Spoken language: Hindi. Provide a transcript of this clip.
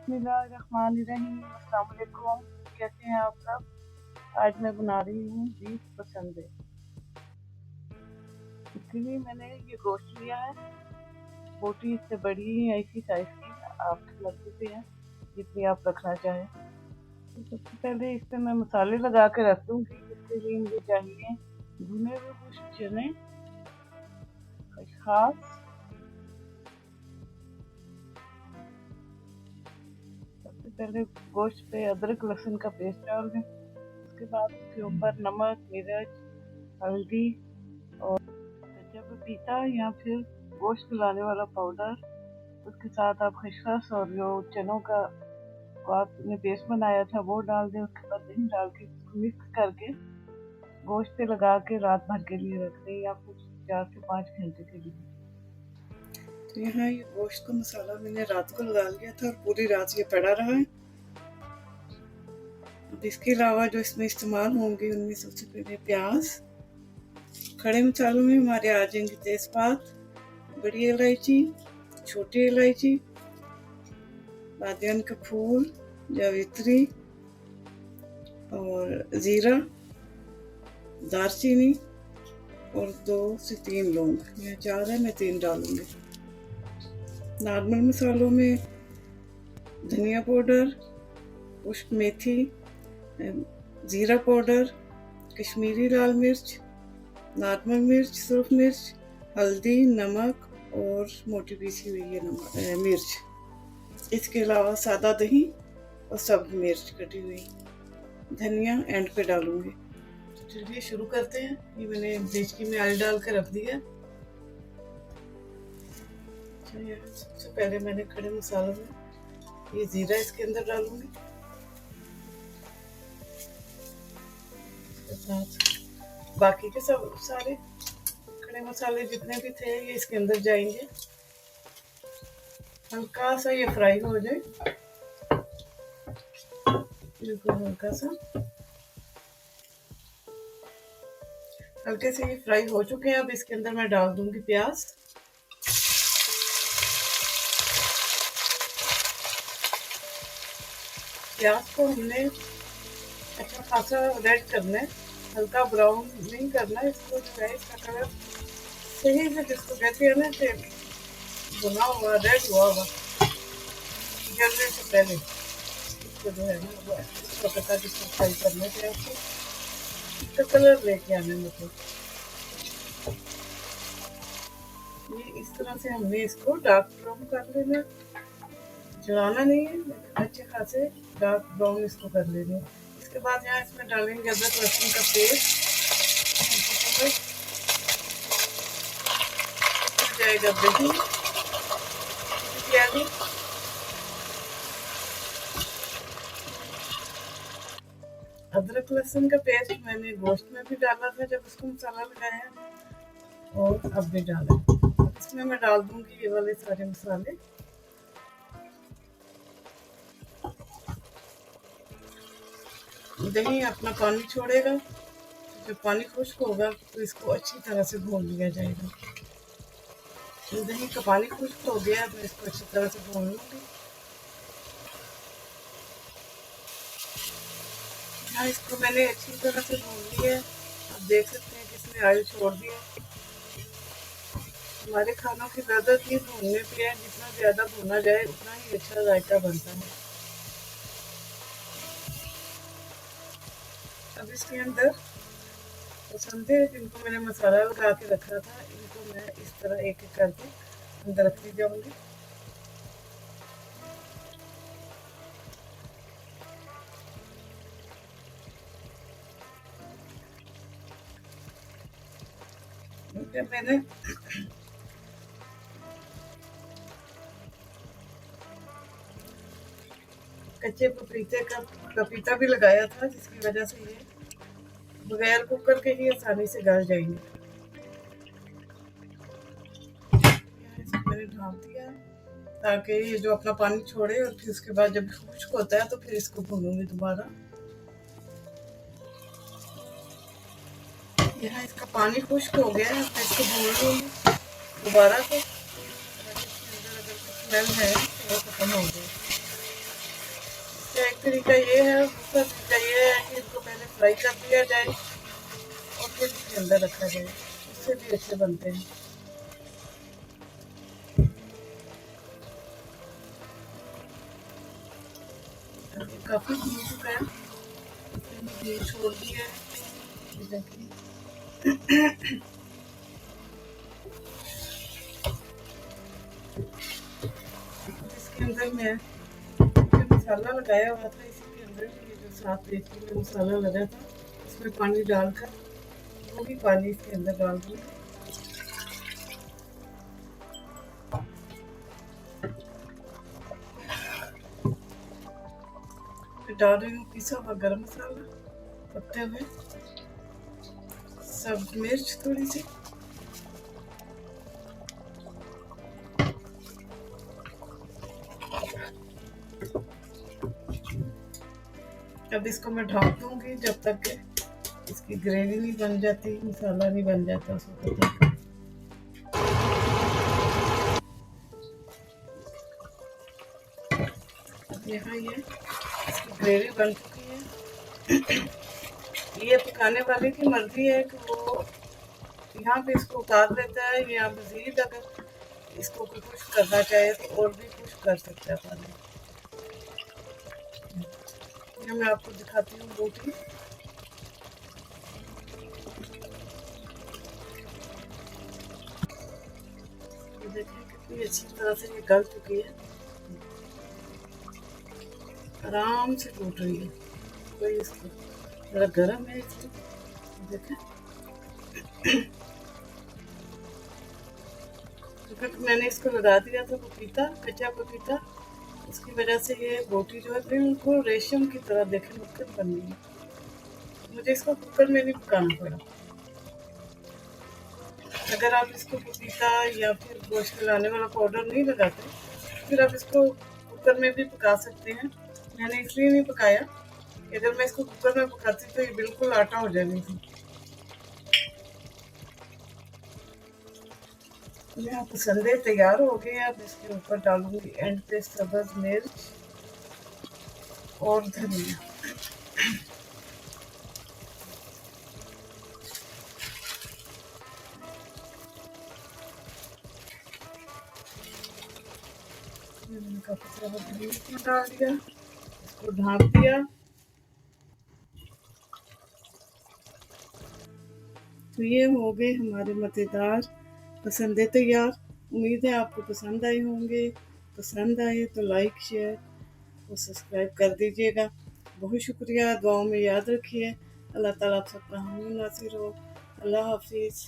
बिस्मिल्लाहिर्रहमानिर्रहीम। अस्सलाम वालेकुम। कैसे हैं आप सब? आज मैं बना रही हूँ बीफ पसंद है। इसके लिए मैंने ये गोश्त लिया है। बोटी इससे बड़ी है, ऐसी साइज की, आपकी मर्जी पे है जितनी आप रखना चाहें। तो सबसे पहले इस पे मैं मसाले लगा के रख दूँगी। इसके लिए मुझे चाहिए भुने हुए कुछ चने, खसखस, सबसे पहले गोश्त पे अदरक लहसुन का पेस्ट डाल दें। उसके बाद उसके ऊपर नमक, मिर्च, हल्दी और कच्चा पपीता या फिर गोश्त गलाने वाला पाउडर, उसके साथ आप खसखस और जो चनों का आपने पेस्ट बनाया था वो डाल दें। उसके बाद दही डाल के उसको मिक्स करके गोश्त पे लगा के रात भर के लिए रख दें या फिर 4 से 5 घंटे के लिए। तो यहाँ ये गोश्त का मसाला मैंने रात को लगा लिया था और पूरी रात ये पड़ा रहा है। अब इसके अलावा जो इसमें इस्तेमाल होंगे उनमें सबसे पहले प्याज, खड़े मसालों में हमारे आ जाएंगे तेजपात, बड़ी इलायची, छोटी इलायची, बादियान का फूल, जावित्री और जीरा, दालचीनी और 2 से 3 लौंग। यह 4 है, मैं 3 डालूंगी। नॉर्मल मसालों में धनिया पाउडर, पुष्प मेथी, जीरा पाउडर, कश्मीरी लाल मिर्च, नॉर्मल मिर्च, सूरख मिर्च, हल्दी, नमक और मोटी पीसी हुई है मिर्च। इसके अलावा सादा दही और सब्ज मिर्च कटी हुई। धनिया एंड पे डालूंगी। चलिए शुरू करते हैं। ये मैंने देचकी में ऑयल डाल कर रख दिया। चलिए सबसे पहले मैंने खड़े मसालों में ये जीरा इसके अंदर डालूंगी। इसके साथ बाकी के सब सारे खड़े मसाले जितने भी थे ये इसके अंदर जाएंगे। हल्का सा ये फ्राई हो जाए, बिल्कुल हल्का सा। हल्के से ये फ्राई हो चुके हैं। अब इसके अंदर मैं डाल दूंगी प्याज। प्याज को हमने अच्छा खासा रेड करना है, हल्का ब्राउन नहीं करना है इसको। जो है इसका कलर सही से जिसको कहते हैं ना कि भुना हुआ रेड हुआ हुआ जलने से पहले इसको जो है ना इसको पता जिसको फ्राई करने के आपको इसका कलर लेके आने मतलब ये इस तरह से हमने इसको डार्क ब्राउन कर लेना। जलाना नहीं है, अच्छे खासे डार्क ब्राउन इसको कर लेना। इसके बाद यहाँ इसमें डालेंगे अदरक लहसुन का पेस्ट। जाएगा दही, प्याज, अदरक लहसुन का पेस्ट मैंने गोश्त में भी डाला था जब उसको मसाला लगाया और अब भी डाला। इसमें मैं डाल दूंगी ये वाले सारे मसाले। दही अपना पानी छोड़ेगा, जब पानी खुश्क होगा तो इसको अच्छी तरह से भून लिया जाएगा। तो दही का पानी खुश्क हो गया, मैं इसको अच्छी तरह से भून लूंगी। हाँ, इसको मैंने अच्छी तरह से भून लिया है। आप देख सकते हैं कि इसने ऑयल छोड़ दिया। हमारे खानों की ज़्यादा चीज़ भूनने पे है, जितना ज़्यादा भुना जाए उतना ही अच्छा जायका बनता है। अब इसके अंदर पसंदे जिनको मैंने मसाला लगा के रखा था इनको मैं इस तरह एक एक करके अंदर रखती जाऊंगी। मैंने कच्चे पपीते का पपीता भी लगाया था जिसकी वजह से ये बगैर कुकर के ही आसानी से गल जाएंगे। मैंने ढाल दिया ताकि ये जो अपना पानी छोड़े और फिर उसके बाद जब खुश्क होता है तो फिर इसको भूनूंगी दोबारा। यहाँ इसका पानी खुश्क हो गया है, मैं इसको भून लूँगी दोबारा। तो स्मेल है वो खत्म हो गई। तरीका ये है, दूसरा तरीका ये है कि इनको पहले फ्राई कर दिया जाए और फिर इसके अंदर रखा जाए, उससे भी अच्छे बनते हैं। काफ़ी भून चुका है, घी छोड़ दिया है, देखिए। इसके अंदर मैं मसाला लगाया हुआ था, इसी के अंदर ये जो 7 पेटी में मसाला लगा था, इसमें पानी डालकर वो भी पानी इसके अंदर डाल दूँगी। फिर डाल रही हूँ पिसा हुआ गरम मसाला, पत्ते हुए, सब्ज मिर्च थोड़ी सी, अब इसको मैं ढक दूंगी जब तक इसकी ग्रेवी नहीं बन जाती, मसाला नहीं बन जाता उसको तक। यहाँ ये इसकी ग्रेवी बन चुकी है। ये पकाने वाले की मर्जी है कि वो यहाँ पे इसको उतार देता है या मज़ीद अगर इसको कुछ करना चाहे तो और भी कुछ कर सकता है पानी। यहाँ मैं आपको दिखाती हूँ बोटी। देखिए कितनी अच्छी तरह से ये गल चुकी है, आराम से टूट रही है। कोई इसको थोड़ा गर्म है इसलिए देखें। क्योंकि मैंने इसको लगा दिया था पपीता, कच्चा पपीता, उसकी वजह से ये बोटी जो है बिल्कुल रेशम की तरह देखें मुक्कन बन गई है। मुझे इसको कुकर में नहीं पकाना पड़ा। अगर आप इसको पपीता या फिर गोश्त मिलाने वाला पाउडर नहीं लगाते फिर आप इसको कुकर में भी पका सकते हैं। मैंने इसलिए नहीं पकाया कि अगर मैं इसको कुकर में पकाती तो ये बिल्कुल आटा हो जानी थी। यहाँ पसंदे तैयार हो गए। अब इसके ऊपर डालूंगी एंड पे सब्ज मिर्च और धनिया। धनिया डाल दिया, इसको ढाँप दिया। तो ये हो गए हमारे मज़ेदार पसंदे तैयार। उम्मीद है आपको पसंद आए होंगे। पसंद आए तो लाइक शेयर और सब्सक्राइब कर दीजिएगा। बहुत शुक्रिया, दुआओं में याद रखिए। अल्लाह ताला आप सबका हामी नासिर हो। अल्लाह हाफिज़।